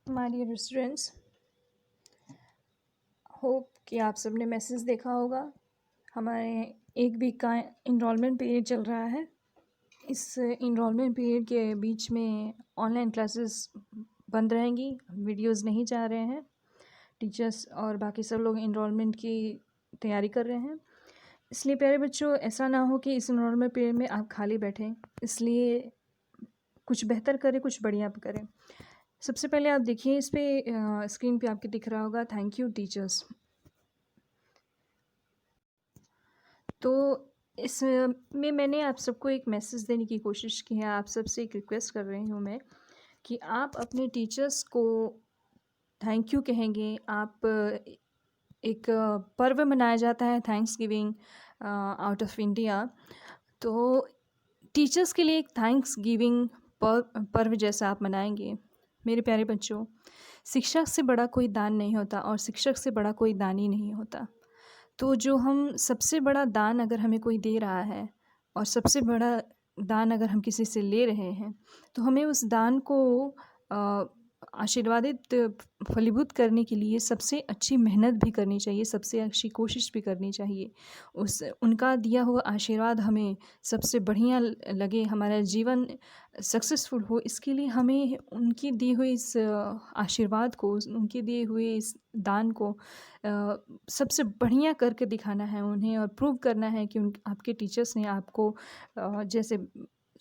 My dear students, hope कि आप सबने मैसेज देखा होगा। हमारे एक वीक का इनरोलमेंट पीरियड चल रहा है। इस इनरोलमेंट पीरियड के बीच में ऑनलाइन क्लासेस बंद रहेंगी, वीडियोस नहीं जा रहे हैं। टीचर्स और बाकी सब लोग इनरोलमेंट की तैयारी कर रहे हैं। इसलिए प्यारे बच्चों, ऐसा ना हो कि इस इनरोलमेंट पीरियड में आप खाली बैठें। इसलिए कुछ बेहतर करें, कुछ बढ़िया करें। सबसे पहले आप देखिए, इस पे स्क्रीन पे आपके दिख रहा होगा थैंक यू टीचर्स। तो इसमें मैंने आप सबको एक मैसेज देने की कोशिश की है। आप सबसे एक रिक्वेस्ट कर रही हूँ मैं कि आप अपने टीचर्स को थैंक यू कहेंगे। आप एक पर्व मनाया जाता है thanks giving out of India. तो टीचर्स के लिए एक थैंक्स गिविंग पर्व जैसा आप मनाएंगे। मेरे प्यारे बच्चों, शिक्षक से बड़ा कोई दान नहीं होता और शिक्षक से बड़ा कोई दानी नहीं होता। तो जो हम सबसे बड़ा दान अगर हमें कोई दे रहा है और सबसे बड़ा दान अगर हम किसी से ले रहे हैं, तो हमें उस दान को आशीर्वादित फलीभूत करने के लिए सबसे अच्छी मेहनत भी करनी चाहिए, सबसे अच्छी कोशिश भी करनी चाहिए। उनका दिया हुआ आशीर्वाद हमें सबसे बढ़िया लगे, हमारा जीवन सक्सेसफुल हो। इसके लिए हमें उनकी दी हुई इस आशीर्वाद को, उनके दिए हुए इस दान को सबसे बढ़िया करके दिखाना है उन्हें, और प्रूव करना है कि आपके टीचर्स ने आपको जैसे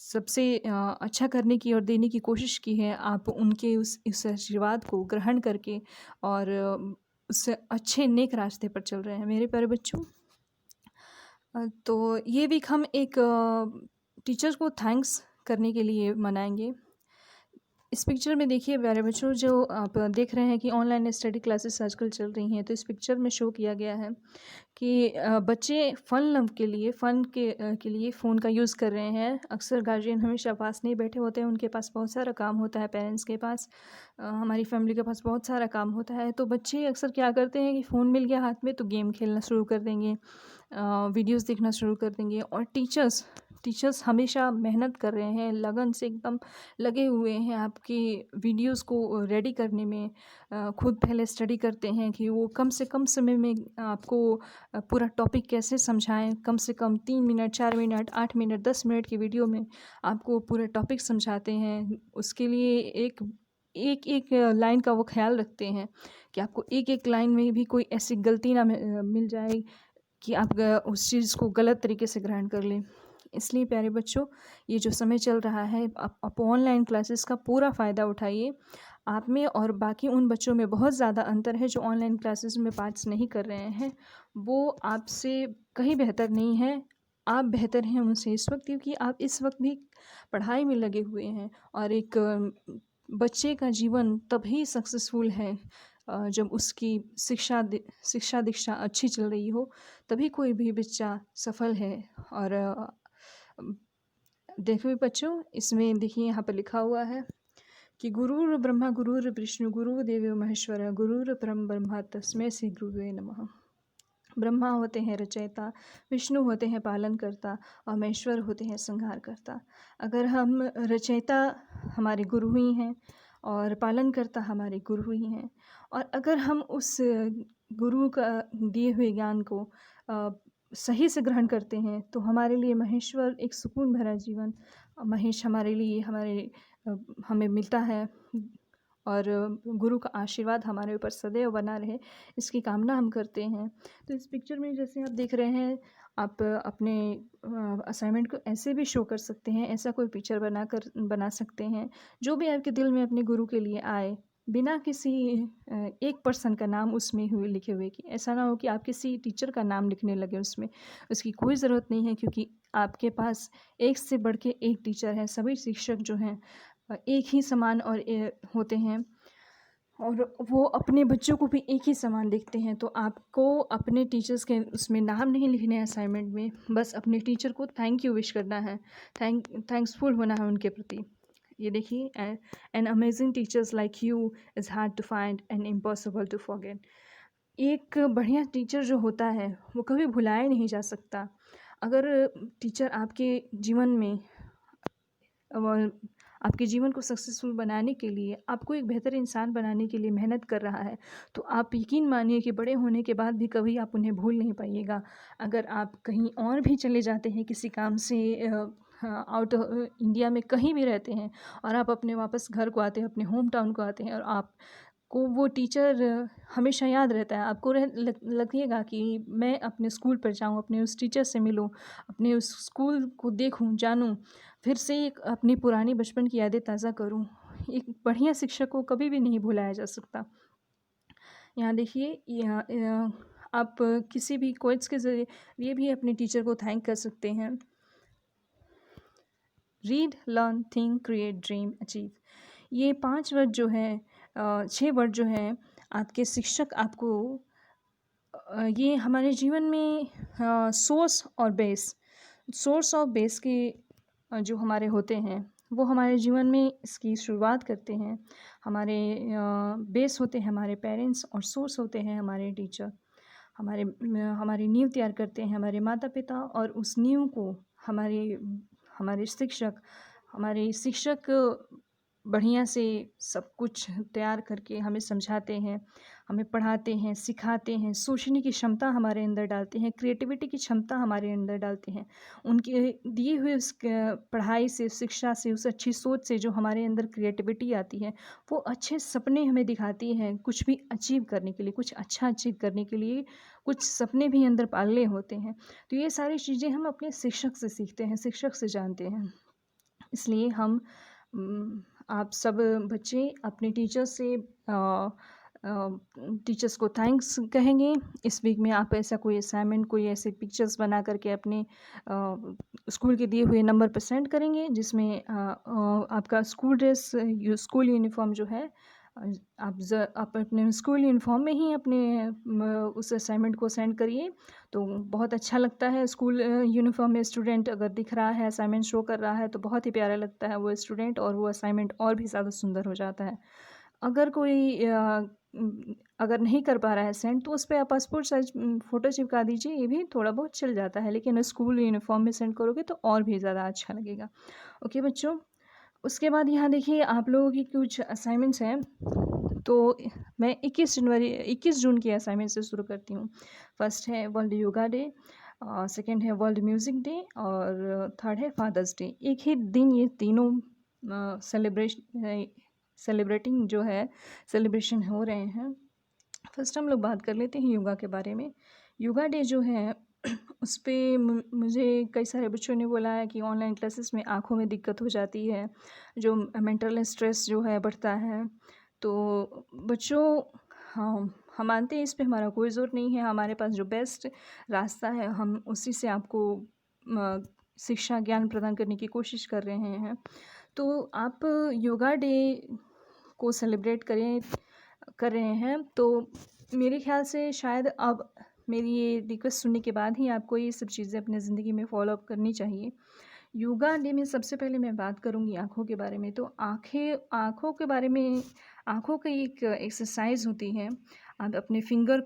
सबसे अच्छा करने की और देने की कोशिश की है। आप उनके इस आशीर्वाद को ग्रहण करके और उस अच्छे नेक रास्ते पर चल रहे हैं मेरे प्यारे बच्चों। तो ये वीक हम एक टीचर को थैंक्स करने के लिए मनाएंगे। इस पिक्चर में देखिए प्यारे बच्चों, जो आप देख रहे हैं कि ऑनलाइन स्टडी क्लासेस आजकल चल रही हैं, तो इस पिक्चर में शो किया गया है कि बच्चे फ़न के लिए फ़ोन का यूज़ कर रहे हैं। अक्सर गार्जियन हमेशा पास नहीं बैठे होते हैं, उनके पास बहुत सारा काम होता है। पेरेंट्स के पास, हमारी फैमिली के पास बहुत सारा काम होता है। तो बच्चे अक्सर क्या करते हैं कि फ़ोन मिल गया हाथ में तो गेम खेलना शुरू कर देंगे, वीडियोस देखना शुरू कर देंगे। और टीचर्स हमेशा मेहनत कर रहे हैं, लगन से एकदम लगे हुए हैं आपकी वीडियोस को रेडी करने में। खुद पहले स्टडी करते हैं कि वो कम से कम समय में आपको पूरा टॉपिक कैसे समझाएं। कम से कम 3 मिनट, 4 मिनट, 8 मिनट, 10 मिनट की वीडियो में आपको पूरा टॉपिक समझाते हैं। उसके लिए एक लाइन का वो ख्याल रखते हैं कि आपको एक लाइन में भी कोई ऐसी गलती ना मिल जाए कि आप उस चीज़ को गलत तरीके से ग्रहण कर लें। इसलिए प्यारे बच्चों, ये जो समय चल रहा है, आप ऑनलाइन क्लासेस का पूरा फ़ायदा उठाइए। आप में और बाकी उन बच्चों में बहुत ज़्यादा अंतर है जो ऑनलाइन क्लासेस में पार्ट्स नहीं कर रहे हैं। वो आपसे कहीं बेहतर नहीं है, आप बेहतर हैं उनसे इस वक्त, क्योंकि आप इस वक्त भी पढ़ाई में लगे हुए हैं। और एक बच्चे का जीवन तभी सक्सेसफुल है जब उसकी शिक्षा दीक्षा अच्छी चल रही हो, तभी कोई भी बच्चा सफल है। और देखो बच्चों, इसमें देखिए यहाँ पर लिखा हुआ है कि गुरुर् ब्रह्मा गुरुर् विष्णु गुरुर्देवो महेश्वर गुरुर् परम ब्रह्मा तस्मै श्री गुरुवे नमः। ब्रह्मा होते हैं रचयिता, विष्णु होते हैं पालन करता, और महेश्वर होते हैं संहार करता। अगर हम रचयिता हमारे गुरु ही हैं और पालन करता हमारे गुरु ही हैं, और अगर हम उस गुरु का दिए हुए ज्ञान को सही से ग्रहण करते हैं, तो हमारे लिए महेश्वर एक सुकून भरा जीवन, महेश हमारे लिए हमें मिलता है। और गुरु का आशीर्वाद हमारे ऊपर सदैव बना रहे, इसकी कामना हम करते हैं। तो इस पिक्चर में जैसे आप देख रहे हैं, आप अपने असाइनमेंट को ऐसे भी शो कर सकते हैं, ऐसा कोई पिक्चर बना सकते हैं जो भी आपके दिल में अपने गुरु के लिए आए, बिना किसी एक पर्सन का नाम उसमें लिखे हुए। कि ऐसा ना हो कि आप किसी टीचर का नाम लिखने लगे उसमें, उसकी कोई ज़रूरत नहीं है, क्योंकि आपके पास एक से बढ़ के एक टीचर है। सभी शिक्षक जो हैं एक ही समान और होते हैं, और वो अपने बच्चों को भी एक ही समान देखते हैं। तो आपको अपने टीचर्स के उसमें नाम नहीं लिखने हैं असाइनमेंट में, बस अपने टीचर को थैंक यू विश करना है, थैंक्सफुल होना है उनके प्रति। ये देखिए, an amazing teachers like you is hard to find and impossible to forget. एक बढ़िया टीचर जो होता है वो कभी भुलाया नहीं जा सकता। अगर टीचर आपके जीवन में आपके जीवन को सक्सेसफुल बनाने के लिए, आपको एक बेहतर इंसान बनाने के लिए मेहनत कर रहा है, तो आप यकीन मानिए कि बड़े होने के बाद भी कभी आप उन्हें भूल नहीं पाइएगा। अगर आप कहीं और भी चले जाते हैं किसी काम से, आउट इंडिया में कहीं भी रहते हैं, और आप अपने वापस घर को आते हैं, अपने होम टाउन को आते हैं, और आपको वो टीचर हमेशा याद रहता है। आपको लगेगा कि मैं अपने स्कूल पर जाऊँ, अपने उस टीचर से मिलूँ, अपने उस स्कूल को देखूँ, जानूँ, फिर से एक अपनी पुरानी बचपन की यादें ताज़ा करूँ। एक बढ़िया शिक्षक को कभी भी नहीं भुलाया जा सकता। यहाँ देखिए, आप किसी भी क्विज़ के ज़रिए भी अपने टीचर को थैंक कर सकते हैं। Read, learn, think, create, dream, achieve. ये 5 वर्ड जो हैं, 6 वर्ड जो हैं, आपके शिक्षक आपको ये हमारे जीवन में सोर्स और बेस के जो हमारे होते हैं, वो हमारे जीवन में इसकी शुरुआत करते हैं। हमारे बेस होते हैं हमारे पेरेंट्स, और सोर्स होते हैं हमारे टीचर। हमारी नींव तैयार करते हैं हमारे माता पिता, और उस नींव को हमारे हमारे शिक्षक बढ़िया से सब कुछ तैयार करके हमें समझाते हैं, हमें पढ़ाते हैं, सिखाते हैं, सोचने की क्षमता हमारे अंदर डालते हैं, क्रिएटिविटी की क्षमता हमारे अंदर डालते हैं। उनके दिए हुए उस पढ़ाई से, शिक्षा से, उस अच्छी सोच से जो हमारे अंदर क्रिएटिविटी आती है, वो अच्छे सपने हमें दिखाती हैं कुछ भी अचीव करने के लिए, कुछ अच्छा अचीव करने के लिए। कुछ सपने भी अंदर पालने होते हैं। तो ये सारी चीज़ें हम अपने शिक्षक से सीखते हैं, शिक्षक से जानते हैं। इसलिए आप सब बच्चे अपने टीचर्स को थैंक्स कहेंगे। इस वीक में आप ऐसा कोई असाइनमेंट, कोई ऐसे पिक्चर्स बना करके अपने स्कूल के दिए हुए नंबर पर सेंड करेंगे, जिसमें आपका स्कूल यूनिफॉर्म जो है, आप अपने स्कूल यूनिफॉर्म में ही अपने उस असाइनमेंट को सेंड करिए। तो बहुत अच्छा लगता है स्कूल यूनिफॉर्म में स्टूडेंट अगर दिख रहा है, असाइनमेंट शो कर रहा है, तो बहुत ही प्यारा लगता है वो स्टूडेंट, और वो असाइनमेंट और भी ज़्यादा सुंदर हो जाता है। अगर कोई अगर नहीं कर पा रहा है सेंड, तो उस पे आप पासपोर्ट साइज फ़ोटो चिपका दीजिए, ये भी थोड़ा बहुत चल जाता है, लेकिन स्कूल यूनिफॉर्म में सेंड करोगे तो और भी ज़्यादा अच्छा लगेगा। ओके बच्चों, उसके बाद यहाँ देखिए आप लोगों की कुछ असाइनमेंट्स हैं। तो मैं 21 जून की असाइनमेंट से शुरू करती हूँ। फर्स्ट है वर्ल्ड योगा डे, सेकंड है वर्ल्ड म्यूज़िक डे, और थर्ड है फादर्स डे। एक ही दिन ये तीनों सेलिब्रेटिंग जो है, सेलिब्रेशन हो रहे हैं। फर्स्ट हम लोग बात कर लेते हैं योगा के बारे में। योगा डे जो है उस पे मुझे कई सारे बच्चों ने बोला है कि ऑनलाइन क्लासेस में आँखों में दिक्कत हो जाती है, जो मेंटल स्ट्रेस जो है बढ़ता है। तो बच्चों, हम मानते हैं इस पे हमारा कोई ज़ोर नहीं है, हमारे पास जो बेस्ट रास्ता है हम उसी से आपको शिक्षा ज्ञान प्रदान करने की कोशिश कर रहे हैं। तो आप योगा डे को सेलिब्रेट कर रहे हैं, तो मेरे ख़्याल से शायद अब मेरी ये रिक्वेस्ट सुनने के बाद ही आपको ये सब चीज़ें अपनी ज़िंदगी में फ़ॉलो अप करनी चाहिए। योगा डे में सबसे पहले मैं बात करूँगी आँखों के बारे में। तो आँखों के बारे में, आँखों की एक एक्सरसाइज होती है। आप अपने फिंगर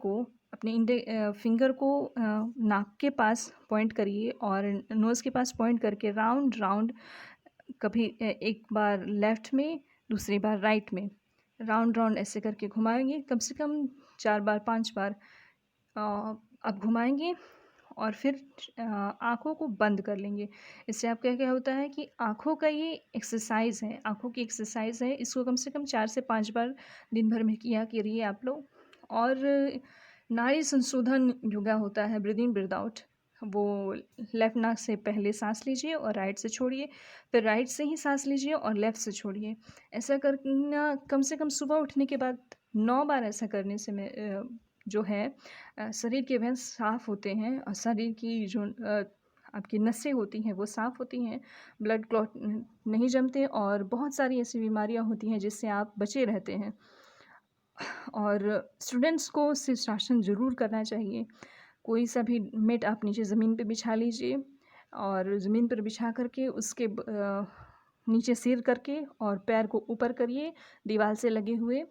को नाक के पास पॉइंट करिए, और नोज़ के पास पॉइंट करके राउंड राउंड, कभी एक बार लेफ़्ट में, दूसरी बार राइट में, राउंड राउंड ऐसे करके घुमाएंगे कम से कम 4 बार 5 बार आप घुमाएंगे, और फिर आँखों को बंद कर लेंगे। इससे आपका क्या होता है कि आँखों का ये एक्सरसाइज़ है, आँखों की एक्सरसाइज़ है। इसको कम से कम 4 से 5 बार दिन भर में किया करिए आप लोग। और नाड़ी संशोधन योगा होता है, ब्रीद इन ब्रीद आउट। वो लेफ़्ट नाक से पहले सांस लीजिए और राइट से छोड़िए, फिर राइट से ही सांस लीजिए और लेफ़्ट से छोड़िए। ऐसा करना कम से कम सुबह उठने के बाद 9 बार ऐसा करने से जो है शरीर के वेन्स साफ़ होते हैं, और शरीर की जो आपकी नसें होती हैं वो साफ़ होती हैं, ब्लड क्लॉट नहीं जमते, और बहुत सारी ऐसी बीमारियां होती हैं जिससे आप बचे रहते हैं। और स्टूडेंट्स को शीर्षासन ज़रूर करना चाहिए। कोई सा भी मैट आप नीचे ज़मीन पे बिछा लीजिए, और ज़मीन पर बिछा करके उसके नीचे सिर करके और पैर को ऊपर करिए दीवार से लगे हुए,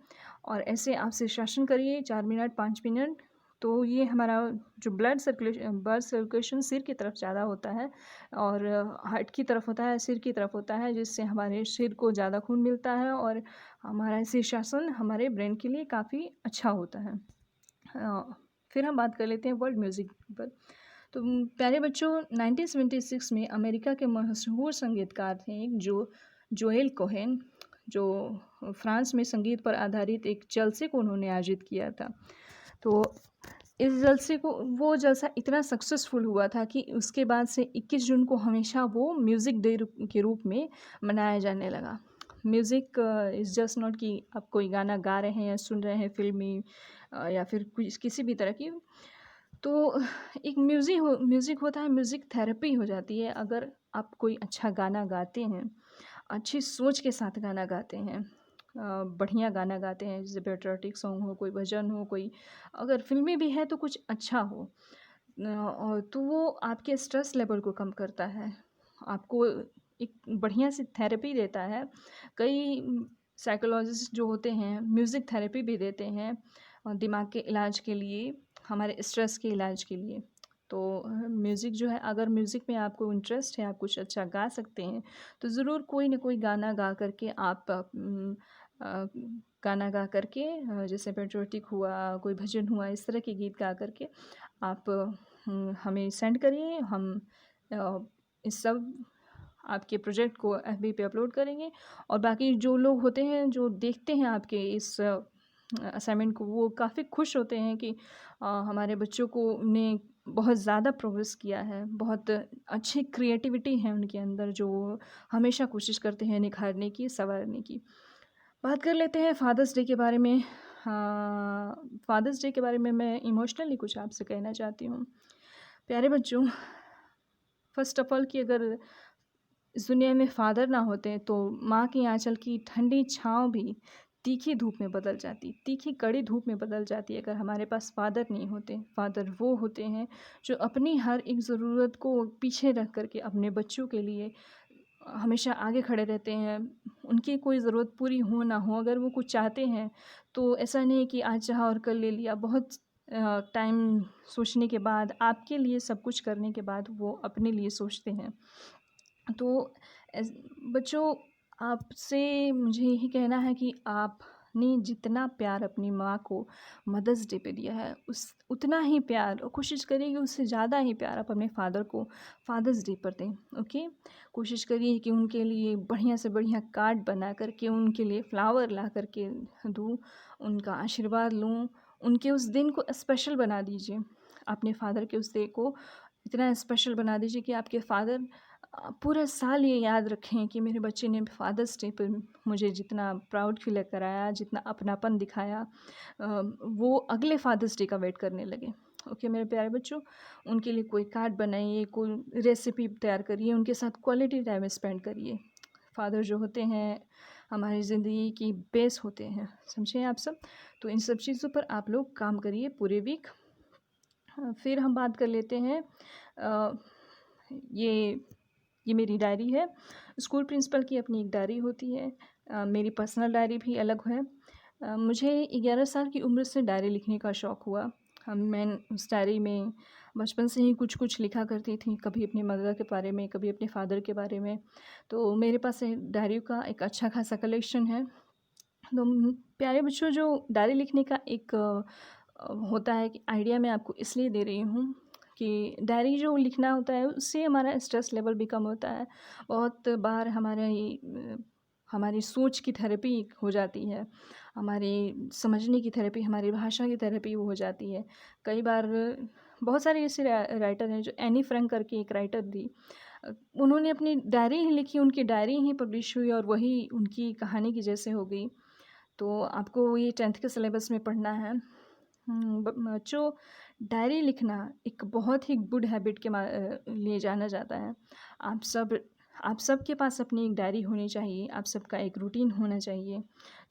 और ऐसे आप शीर्षासन करिए 4 मिनट 5 मिनट। तो ये हमारा जो ब्लड सर्कुलेशन सिर की तरफ ज़्यादा होता है और हार्ट की तरफ होता है, सिर की तरफ होता है, जिससे हमारे सिर को ज़्यादा खून मिलता है और हमारा शीर्षासन हमारे ब्रेन के लिए काफ़ी अच्छा होता है। फिर हम बात कर लेते हैं वर्ल्ड म्यूज़िक पर। तो प्यारे बच्चों, 1976 में अमेरिका के मशहूर संगीतकार थे एक जोएल कोहेन, जो फ्रांस में संगीत पर आधारित एक जलसे को उन्होंने आयोजित किया था। तो इस जलसे को वो जलसा इतना सक्सेसफुल हुआ था कि उसके बाद से 21 जून को हमेशा वो म्यूज़िक डे के रूप में मनाया जाने लगा। म्यूज़िक इज़ जस्ट नॉट कि आप कोई गाना गा रहे हैं या सुन रहे हैं फ़िल्मी या फिर किसी भी तरह की। तो एक म्यूज़िक होता है, म्यूज़िक थेरेपी हो जाती है अगर आप कोई अच्छा गाना गाते हैं, अच्छी सोच के साथ गाना गाते हैं, बढ़िया गाना गाते हैं, जैसे पैट्रियोटिक सॉन्ग हो, कोई भजन हो, कोई अगर फ़िल्मी भी है तो कुछ अच्छा हो। और तो वो आपके स्ट्रेस लेवल को कम करता है, आपको एक बढ़िया सी थेरेपी देता है। कई साइकोलॉजिस्ट जो होते हैं म्यूज़िक थेरेपी भी देते हैं दिमाग के इलाज के लिए, हमारे स्ट्रेस के इलाज के लिए। तो म्यूज़िक जो है, अगर म्यूज़िक में आपको इंटरेस्ट है, आप कुछ अच्छा गा सकते हैं, तो ज़रूर कोई ना कोई गाना गा कर के आप गाना गा कर के जैसे पैट्रियोटिक हुआ, कोई भजन हुआ, इस तरह के गीत गा कर के आप हमें सेंड करिए। हम इस सब आपके प्रोजेक्ट को एफबी पे अपलोड करेंगे और बाकी जो लोग होते हैं जो देखते हैं आपके इस असाइनमेंट को, वो काफ़ी खुश होते हैं कि हमारे बच्चों को ने बहुत ज़्यादा प्रोग्रेस किया है, बहुत अच्छी क्रिएटिविटी है उनके अंदर, जो हमेशा कोशिश करते हैं निखारने की, संवारने की। बात कर लेते हैं फादर्स डे के बारे में। फादर्स डे के बारे में मैं इमोशनली कुछ आपसे कहना चाहती हूँ। प्यारे बच्चों, फ़र्स्ट ऑफ़ ऑल कि अगर इस दुनिया में फ़ादर ना होते तो माँ की आँचल की ठंडी छाँव भी तीखी धूप में बदल जाती, तीखी कड़ी धूप में बदल जाती अगर हमारे पास फ़ादर नहीं होते। फ़ादर वो होते हैं जो अपनी हर एक ज़रूरत को पीछे रख कर के अपने बच्चों के लिए हमेशा आगे खड़े रहते हैं। उनकी कोई ज़रूरत पूरी हो ना हो, अगर वो कुछ चाहते हैं तो ऐसा नहीं कि आज चाहा और कल ले लिया। बहुत टाइम सोचने के बाद, आपके लिए सब कुछ करने के बाद वो अपने लिए सोचते हैं। तो एस बच्चों, आपसे मुझे यही कहना है कि आपने जितना प्यार अपनी माँ को मदर्स डे पे दिया है, उस उतना ही प्यार, और कोशिश करिए कि उससे ज़्यादा ही प्यार आप अपने फ़ादर को फ़ादर्स डे पर दें। ओके? कोशिश करिए कि उनके लिए बढ़िया से बढ़िया कार्ड बना कर के, उनके लिए फ्लावर ला कर के दूँ, उनका आशीर्वाद लूँ, उनके उस दिन को स्पेशल बना दीजिए। अपने फ़ादर के उस डे को इतना स्पेशल बना दीजिए कि आपके फ़ादर पूरा साल ये याद रखें कि मेरे बच्चे ने फ़ादर्स डे पर मुझे जितना प्राउड फ़ील कराया, जितना अपनापन दिखाया, वो अगले फ़ादर्स डे का वेट करने लगे। ओके मेरे प्यारे बच्चों, उनके लिए कोई कार्ड बनाइए, कोई रेसिपी तैयार करिए, उनके साथ क्वालिटी टाइम स्पेंड करिए। फ़ादर जो होते हैं हमारी ज़िंदगी की बेस होते हैं, समझे आप सब? तो इन सब चीज़ों पर आप लोग काम करिए पूरे वीक। फिर हम बात कर लेते हैं ये ये मेरी डायरी है। स्कूल प्रिंसिपल की अपनी एक डायरी होती है। मेरी पर्सनल डायरी भी अलग है। मुझे 11 साल की उम्र से डायरी लिखने का शौक़ हुआ। मैं उस डायरी में बचपन से ही कुछ-कुछ लिखा करती थी, कभी अपनी मदर के बारे में, कभी अपने फ़ादर के बारे में। तो मेरे पास डायरियों का एक अच्छा खासा कलेक्शन है। तो प्यारे बच्चों, जो डायरी लिखने का एक होता है कि आइडिया मैं आपको इसलिए दे रही हूँ कि डायरी जो लिखना होता है उससे हमारा स्ट्रेस लेवल भी कम होता है। बहुत बार हमारी सोच की थेरेपी हो जाती है, हमारी समझने की थेरेपी, हमारी भाषा की थेरेपी वो हो जाती है। कई बार बहुत सारे ऐसे राइटर हैं, जो एनी फ्रैंक करके एक राइटर थी, उन्होंने अपनी डायरी ही लिखी, उनकी डायरी ही पब्लिश हुई और वही उनकी कहानी की जैसे हो गई। तो आपको ये 10th के सिलेबस में पढ़ना है। बच्चों, डायरी लिखना एक बहुत ही गुड हैबिट के लिए जाना जाता है। आप सब आप सबके पास अपनी एक डायरी होनी चाहिए, आप सबका एक रूटीन होना चाहिए,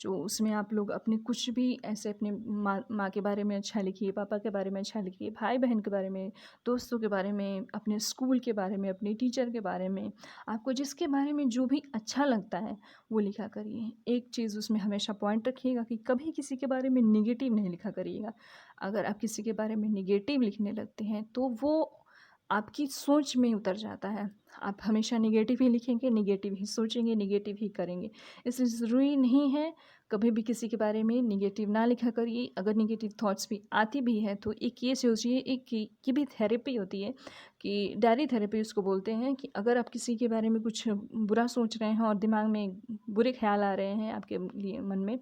जो उसमें आप लोग अपने कुछ भी ऐसे अपने माँ माँ के बारे में अच्छा लिखिए, पापा के बारे में अच्छा लिखिए, भाई-बहन के बारे में, दोस्तों के बारे में, अपने स्कूल के बारे में, अपने टीचर के बारे में, आपको जिसके बारे में जो भी अच्छा लगता है, वो लिखा करिए। एक चीज़ उसमें हमेशा पॉइंट रखिएगा कि कभी किसी के बारे में नेगेटिव नहीं लिखा करिएगा। अगर आप किसी के बारे में नेगेटिव लिखने लगते हैं, तो वो आपकी सोच में उतर जाता है। आप हमेशा नेगेटिव ही लिखेंगे, नेगेटिव ही सोचेंगे, नेगेटिव ही करेंगे। इसलिए ज़रूरी नहीं है कभी भी किसी के बारे में नेगेटिव ना लिखा करिए। अगर नेगेटिव थॉट्स भी आती भी है तो एक ये सोचिए, एक की भी थेरेपी होती है कि डायरी थेरेपी उसको बोलते हैं, कि अगर आप किसी के बारे में कुछ बुरा सोच रहे हैं और दिमाग में बुरे ख़्याल आ रहे हैं आपके लिए मन में,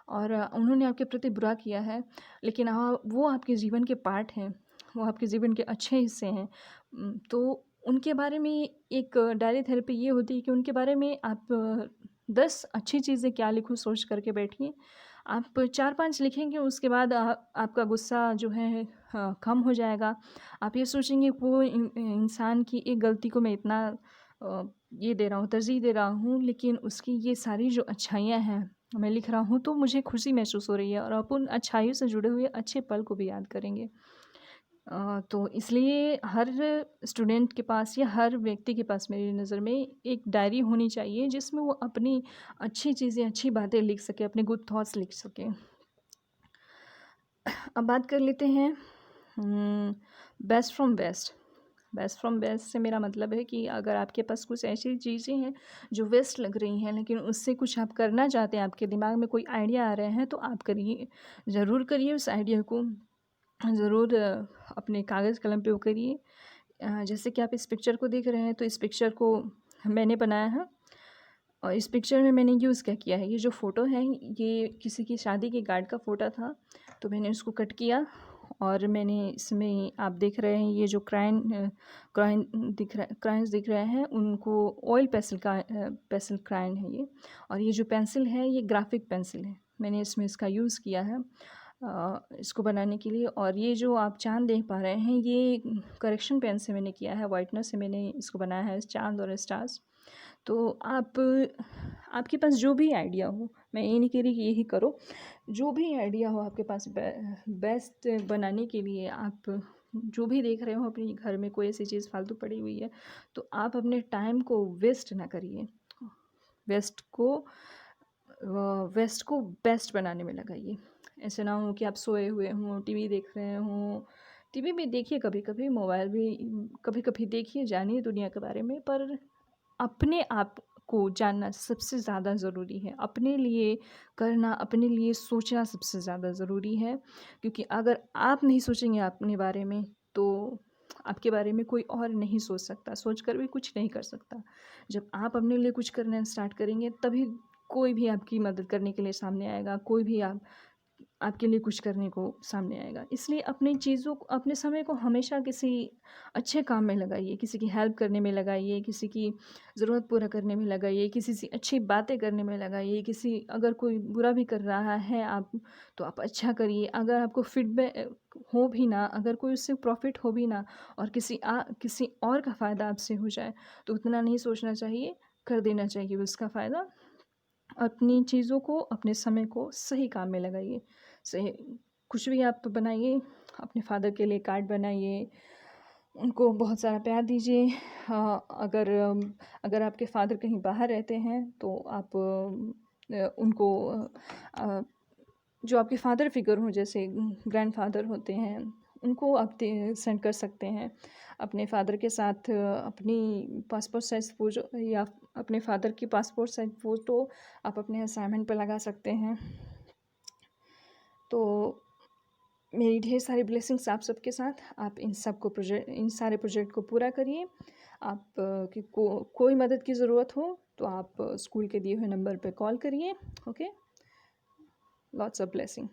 और उन्होंने आपके प्रति बुरा किया है, लेकिन वो आपके जीवन के पार्ट हैं, वो आपके जीवन के अच्छे हिस्से हैं। तो उनके बारे में एक डायरी थेरेपी ये होती है कि उनके बारे में आप 10 अच्छी चीज़ें क्या लिखूँ सोच करके बैठिए। आप 4-5 लिखेंगे, उसके बाद आपका गुस्सा जो है कम हो जाएगा। आप ये सोचेंगे वो इंसान की एक गलती को मैं इतना ये दे रहा हूँ, तरजीह दे रहा हूँ, लेकिन उसकी ये सारी जो अच्छाइयाँ हैं मैं लिख रहा हूँ तो मुझे खुशी महसूस हो रही है, और आप उन अच्छाइयों से जुड़े हुए अच्छे पल को भी याद करेंगे। तो इसलिए हर स्टूडेंट के पास या हर व्यक्ति के पास मेरी नज़र में एक डायरी होनी चाहिए, जिसमें वो अपनी अच्छी चीज़ें, अच्छी बातें लिख सके, अपने गुड थॉट्स लिख सके। अब बात कर लेते हैं best from best. Best from best से मेरा मतलब है कि अगर आपके पास कुछ ऐसी चीज़ें हैं जो वेस्ट लग रही हैं, लेकिन उससे कुछ आप करना चाहते हैं, आपके दिमाग में कोई आइडिया आ रहे हैं, तो आप करिए, ज़रूर करिए उस आइडिया को। ज़रूर अपने कागज़ कलम पे वो करिए। जैसे कि आप इस पिक्चर को देख रहे हैं, तो इस पिक्चर को मैंने बनाया है, और इस पिक्चर में मैंने यूज़ क्या किया है, ये जो फ़ोटो है ये किसी की शादी के कार्ड का फ़ोटो था, तो मैंने उसको कट किया, और मैंने इसमें आप देख रहे हैं ये जो क्रायन्स दिख रहे हैं, उनको ऑयल पेंसिल क्रायन है ये, और ये जो पेंसिल है ये ग्राफिक पेंसिल है। मैंने इसमें इसका यूज़ किया है इसको बनाने के लिए। और ये जो आप चाँद देख पा रहे हैं, ये करेक्शन पेन से मैंने किया है, व्हाइटनर से मैंने इसको बनाया है, चाँद और स्टार्स। तो आपके पास जो भी आइडिया हो, मैं ये नहीं कह रही कि यही करो, जो भी आइडिया हो आपके पास बेस्ट बनाने के लिए, आप जो भी देख रहे हो अपने घर में कोई ऐसी चीज़ फालतू पड़ी हुई है, तो आप अपने टाइम को वेस्ट ना करिए। वेस्ट को वेस्ट को बेस्ट बनाने में लगाइए। ऐसे ना हो कि आप सोए हुए हों, टीवी देख रहे हों। टीवी भी देखिए कभी-कभी, मोबाइल भी कभी-कभी देखिए, जानिए दुनिया के बारे में, पर अपने आप को जानना सबसे ज़्यादा ज़रूरी है। अपने लिए करना, अपने लिए सोचना सबसे ज़्यादा ज़रूरी है, क्योंकि अगर आप नहीं सोचेंगे अपने बारे में, तो आपके बारे में कोई और नहीं सोच सकता, सोच कर भी कुछ नहीं कर सकता। जब आप अपने लिए कुछ करना स्टार्ट करेंगे, तभी कोई भी आपकी मदद करने के लिए सामने आएगा, कोई भी आपके लिए कुछ करने को सामने आएगा। इसलिए अपनी चीज़ों को, अपने समय को हमेशा किसी अच्छे काम में लगाइए, किसी की हेल्प करने में लगाइए, किसी की ज़रूरत पूरा करने में लगाइए, किसी से अच्छी बातें करने में लगाइए। अगर कोई बुरा भी कर रहा है तो आप अच्छा करिए। अगर आपको फीडबैक हो भी ना, अगर कोई उससे प्रॉफ़िट हो भी ना, और किसी और का फ़ायदा आपसे हो जाए, तो उतना नहीं सोचना चाहिए, कर देना चाहिए उसका फ़ायदा। अपनी चीज़ों को, अपने समय को सही काम में लगाइए। सही कुछ भी आप बनाइए, अपने फ़ादर के लिए कार्ड बनाइए, उनको बहुत सारा प्यार दीजिए। अगर आपके फ़ादर कहीं बाहर रहते हैं, तो आप उनको जो आपके फ़ादर फ़िगर हों, जैसे ग्रैंडफ़ादर होते हैं, उनको आप सेंड कर सकते हैं। अपने फ़ादर के साथ अपनी पासपोर्ट साइज़ फ़ोटो, या अपने फ़ादर की पासपोर्ट साइज़ फ़ोटो आप अपने असाइनमेंट पे लगा सकते हैं। तो मेरी ढेर सारी ब्लेसिंग्स आप सबके साथ। आप इन सारे प्रोजेक्ट को पूरा करिए। कोई मदद की ज़रूरत हो तो आप स्कूल के दिए हुए नंबर पे कॉल करिए। Okay, lots of blessing.